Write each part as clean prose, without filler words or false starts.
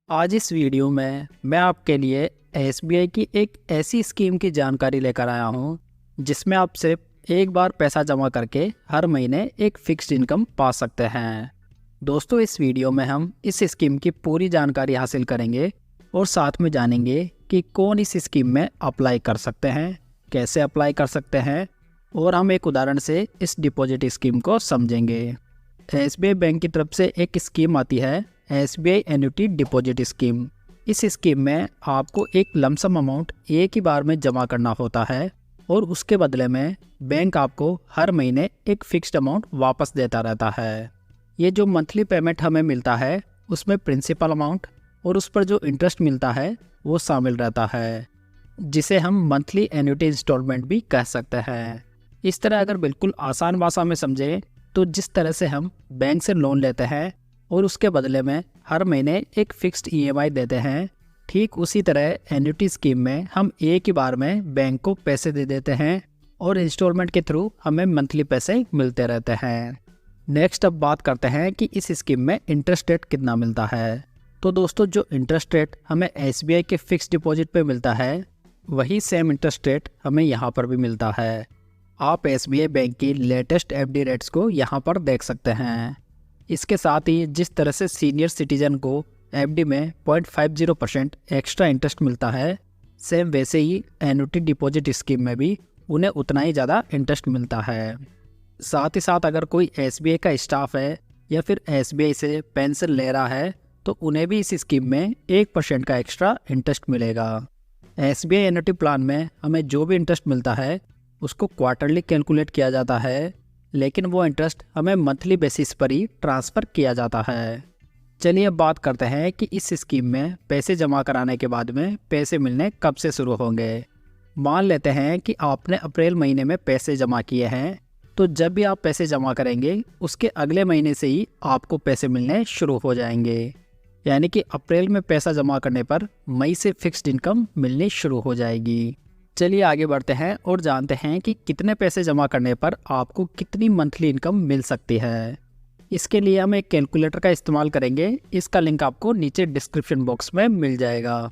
आज इस वीडियो में मैं आपके लिए एसबीआई की एक ऐसी स्कीम की जानकारी लेकर आया हूं जिसमें आप सिर्फ एक बार पैसा जमा करके हर महीने एक फिक्स्ड इनकम पा सकते हैं। दोस्तों, इस वीडियो में हम इस स्कीम की पूरी जानकारी हासिल करेंगे और साथ में जानेंगे कि कौन इस स्कीम में अप्लाई कर सकते हैं, कैसे अप्लाई कर सकते हैं और हम एक उदाहरण से इस डिपॉजिट स्कीम को समझेंगे। एसबीआई बैंक की तरफ से एक स्कीम आती है, एसबीआई एन्युटी डिपॉजिट स्कीम। इस स्कीम में आपको एक लमसम अमाउंट एक ही बार में जमा करना होता है और उसके बदले में बैंक आपको हर महीने एक फिक्स्ड अमाउंट वापस देता रहता है। ये जो मंथली पेमेंट हमें मिलता है उसमें प्रिंसिपल अमाउंट और उस पर जो इंटरेस्ट मिलता है वो शामिल रहता है, जिसे हम मंथली एन्युटी इंस्टॉलमेंट भी कह सकते हैं। इस तरह अगर बिल्कुल आसान भाषा में समझें तो जिस तरह से हम बैंक से लोन लेते हैं और उसके बदले में हर महीने एक फिक्स्ड ईएमआई देते हैं, ठीक उसी तरह एन्युटी स्कीम में हम एक ही बार में बैंक को पैसे दे देते हैं और इंस्टॉलमेंट के थ्रू हमें मंथली पैसे मिलते रहते हैं। नेक्स्ट अब बात करते हैं कि इस स्कीम में इंटरेस्ट रेट कितना मिलता है। तो दोस्तों, जो इंटरेस्ट रेट हमें एसबीआई के फिक्स्ड डिपॉजिट पे मिलता है वही सेम इंटरेस्ट रेट हमें यहाँ पर भी मिलता है। आप एसबीआई बैंक की लेटेस्ट एफडी रेट्स को यहाँ पर देख सकते हैं। इसके साथ ही जिस तरह से सीनियर सिटीजन को एफडी में 0.50% एक्स्ट्रा इंटरेस्ट मिलता है, सेम वैसे ही एन्युटी डिपॉजिट स्कीम में भी उन्हें उतना ही ज़्यादा इंटरेस्ट मिलता है। साथ ही साथ अगर कोई एसबीआई का स्टाफ है या फिर एसबीआई से पेंशन ले रहा है तो उन्हें भी इस स्कीम में 1% का एक्स्ट्रा इंटरेस्ट मिलेगा। एसबीआई एन्युटी प्लान में हमें जो भी इंटरेस्ट मिलता है उसको क्वार्टरली कैलकुलेट किया जाता है, लेकिन वो इंटरेस्ट हमें मंथली बेसिस पर ही ट्रांसफ़र किया जाता है। चलिए अब बात करते हैं कि इस स्कीम में पैसे जमा कराने के बाद में पैसे मिलने कब से शुरू होंगे। मान लेते हैं कि आपने अप्रैल महीने में पैसे जमा किए हैं, तो जब भी आप पैसे जमा करेंगे उसके अगले महीने से ही आपको पैसे मिलने शुरू हो जाएंगे। यानी कि अप्रैल में पैसा जमा करने पर मई से फिक्स्ड इनकम मिलनी शुरू हो जाएगी। चलिए आगे बढ़ते हैं और जानते हैं कि कितने पैसे जमा करने पर आपको कितनी मंथली इनकम मिल सकती है। इसके लिए हम एक कैलकुलेटर का इस्तेमाल करेंगे। इसका लिंक आपको नीचे डिस्क्रिप्शन बॉक्स में मिल जाएगा।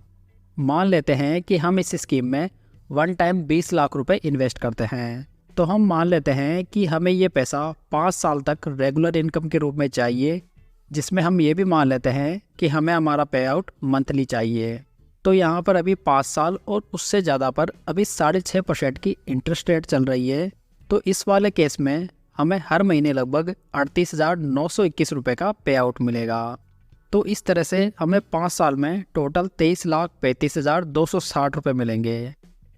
मान लेते हैं कि हम इस स्कीम में वन टाइम 20 लाख रुपए इन्वेस्ट करते हैं, तो हम मान लेते हैं कि हमें ये पैसा 5 साल तक रेगुलर इनकम के रूप में चाहिए, जिसमें हम ये भी मान लेते हैं कि हमें हमारा पे आउट मंथली चाहिए। तो यहाँ पर अभी 5 साल और उससे ज़्यादा पर अभी 6.5% की इंटरेस्ट रेट चल रही है। तो इस वाले केस में हमें हर महीने लगभग 38,921 रुपये का पे आउट मिलेगा। तो इस तरह से हमें 5 साल में टोटल 23,35,260 रुपये मिलेंगे।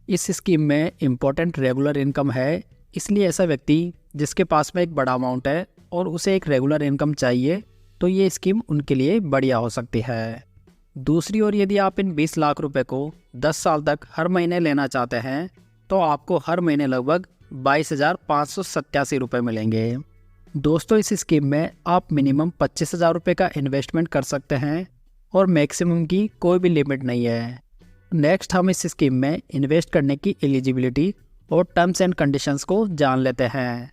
इस स्कीम में इम्पोर्टेंट रेगुलर इनकम है, इसलिए ऐसा व्यक्ति जिसके पास में एक बड़ा अमाउंट है और उसे एक रेगुलर इनकम चाहिए तो ये स्कीम उनके लिए बढ़िया हो सकती है। दूसरी ओर यदि आप इन 20 लाख रुपए को 10 साल तक हर महीने लेना चाहते हैं तो आपको हर महीने लगभग 22,587 रुपये मिलेंगे। दोस्तों, इस स्कीम में आप मिनिमम 25,000 रुपये का इन्वेस्टमेंट कर सकते हैं और मैक्सिमम की कोई भी लिमिट नहीं है। नेक्स्ट हम इस स्कीम में इन्वेस्ट करने की एलिजिबिलिटी और टर्म्स एंड कंडीशंस को जान लेते हैं।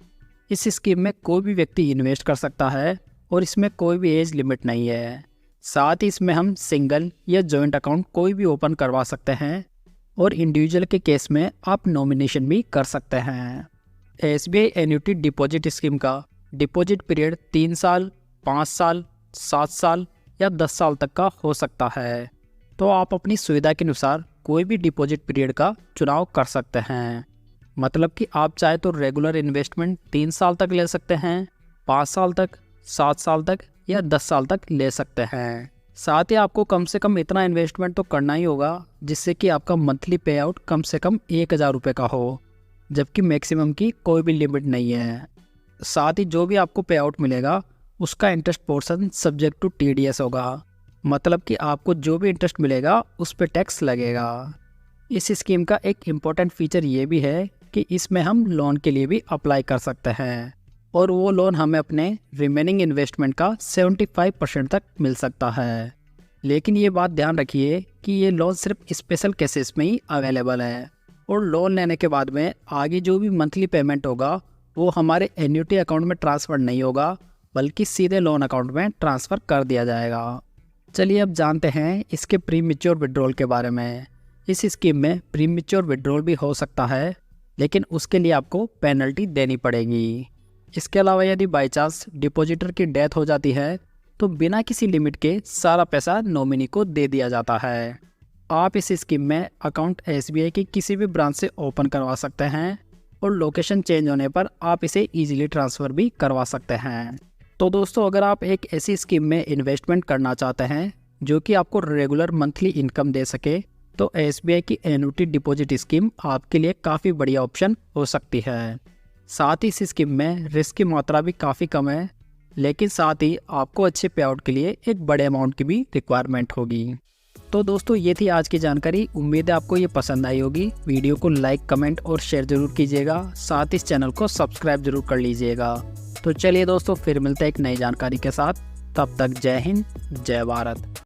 इस स्कीम में कोई भी व्यक्ति इन्वेस्ट कर सकता है और इसमें कोई भी एज लिमिट नहीं है। साथ ही इसमें हम सिंगल या जॉइंट अकाउंट कोई भी ओपन करवा सकते हैं और इंडिविजुअल के केस में आप नॉमिनेशन भी कर सकते हैं। एसबीआई एन्युटी डिपॉजिट स्कीम का डिपॉजिट पीरियड 3 साल, 5 साल, 7 साल या 10 साल तक का हो सकता है। तो आप अपनी सुविधा के अनुसार कोई भी डिपॉजिट पीरियड का चुनाव कर सकते हैं। मतलब कि आप चाहे तो रेगुलर इन्वेस्टमेंट 3 साल तक ले सकते हैं, 5 साल तक, 7 साल तक या 10 साल तक ले सकते हैं। साथ ही आपको कम से कम इतना इन्वेस्टमेंट तो करना ही होगा जिससे कि आपका मंथली पे आउट कम से कम 1,000 रुपये का हो, जबकि मैक्सिमम की कोई भी लिमिट नहीं है। साथ ही जो भी आपको पे आउट मिलेगा उसका interest portion subject to TDS होगा, मतलब कि आपको जो भी इंटरेस्ट मिलेगा उस पर टैक्स लगेगा। इस स्कीम का एक इम्पॉर्टेंट फीचर ये भी है कि इसमें हम लोन के लिए भी अप्लाई कर सकते हैं और वो लोन हमें अपने रिमेनिंग इन्वेस्टमेंट का 75% तक मिल सकता है। लेकिन ये बात ध्यान रखिए कि ये लोन सिर्फ स्पेशल केसेस में ही अवेलेबल है और लोन लेने के बाद में आगे जो भी मंथली पेमेंट होगा वो हमारे एन्युटी अकाउंट में ट्रांसफ़र नहीं होगा, बल्कि सीधे लोन अकाउंट में ट्रांसफ़र कर दिया जाएगा। चलिए अब जानते हैं इसके प्री मैच्योर विड्रॉल के बारे में। इस स्कीम में प्री मैच्योर विड्रॉल भी हो सकता है, लेकिन उसके लिए आपको पेनल्टी देनी पड़ेगी। इसके अलावा यदि बाई चांस डिपॉजिटर की डेथ हो जाती है तो बिना किसी लिमिट के सारा पैसा नॉमिनी को दे दिया जाता है। आप इस स्कीम में अकाउंट SBI की किसी भी ब्रांच से ओपन करवा सकते हैं और लोकेशन चेंज होने पर आप इसे ईजिली ट्रांसफ़र भी करवा सकते हैं। तो दोस्तों, अगर आप एक ऐसी स्कीम में इन्वेस्टमेंट करना चाहते हैं जो कि आपको रेगुलर मंथली इनकम दे सके, तो SBI की एन्युटी डिपॉजिट स्कीम आपके लिए काफ़ी बढ़िया ऑप्शन हो सकती है। साथ ही इस स्कीम में रिस्क की मात्रा भी काफ़ी कम है, लेकिन साथ ही आपको अच्छे पे आउट के लिए एक बड़े अमाउंट की भी रिक्वायरमेंट होगी। तो दोस्तों, ये थी आज की जानकारी। उम्मीद है आपको ये पसंद आई होगी। वीडियो को लाइक, कमेंट और शेयर जरूर कीजिएगा। साथ ही इस चैनल को सब्सक्राइब जरूर कर लीजिएगा। तो चलिए दोस्तों, फिर मिलते हैं एक नई जानकारी के साथ। तब तक जय हिंद, जय भारत।